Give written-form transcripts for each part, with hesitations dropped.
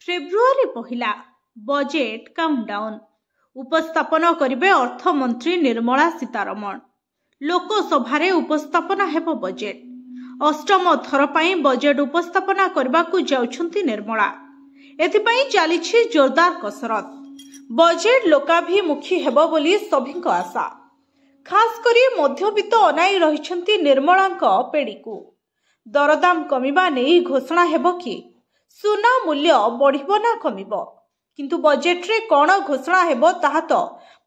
February पहिला budget countdown उपस्थापन करिबे अर्थमंत्री निर्मला सीतारमण। लोकसभा उपस्थापना हेब बजेट। अष्टम थर पई बजेट उपस्थापना करबाकू जाउछंती निर्मला। एथिपई चलीछि जोरदार कसरत। बजेट लोकाभिमुखी हेब बोली सभिंक आशा। खास करी मध्यवित्त अनाई रहिछंती निर्मलांक पेड़ीकू। दरदाम कमिबा नेई घोषणा हेब कि सुना मूल्य बढ़िबो ना कमिबो, किंतु बजेट रे कोन घोषणा हेबो ताहा तो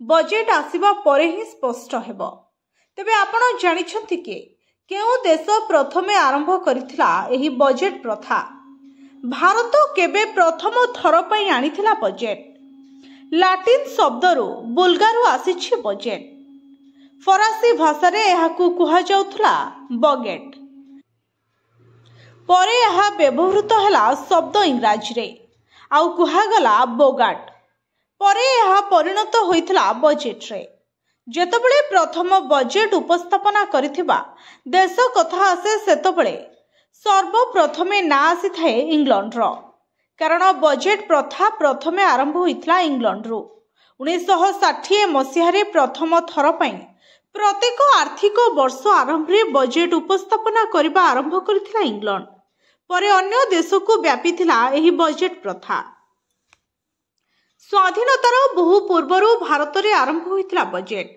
बजेट आसीबा परे ही स्पष्ट हेबो। तेबे आपण जानिछंती कि केउ देश प्रथमे आरंभ करिथिला एही बजेट प्रथा? भारत केबे प्रथम थर पई आनिथिला बजेट? लाटिन शब्दरू बुल्गारू आसीछि बजेट। फरासी भाषा रे एहाकू कुहा जाउथला बगेट। परे यह व्यवहृत हैला शब्द इंग्राजी रे आउ कुहागला बोगाट। परे यह परिणत होइथला बजेट रे। जेतबेले प्रथम बजेट उपस्थापना करिथिबा देश कथा आसे सेतबेले सर्वप्रथमे ना आसी थाए इंग्लैंड रो। कारण बजेट प्रथा प्रथमे आरंभ होइथला इंग्लैंड रो। 1960 मसीहा रे प्रथम थर पई प्रत्येक आर्थिक वर्ष आरंभ रे बजेट उपस्थापना करिबा आरंभ करिथिला इंग्लैंड। परे अन्य देश को व्यापी थिला एही बजेट प्रथा। स्वाधीनतार बहु पूर्वरु भारत रे आरंभ होइथिला बजेट।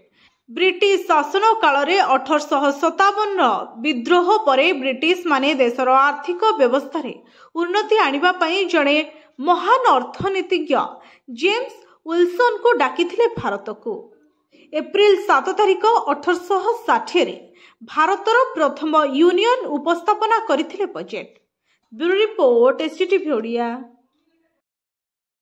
ब्रिटिश शासन काल रे 1857 विद्रोह परे ब्रिटिश माने देशर आर्थिक व्यवस्था रे उन्नति आनिबा पई जणे महान अर्थनीतिज्ञ जेम्स विल्सन को डाकिथिले भारत को। एप्रिल 7 तारिख 1860 रे भारतर प्रथम यूनियन उपस्थापना करिथिले budget. Bureau report SCTV Odia.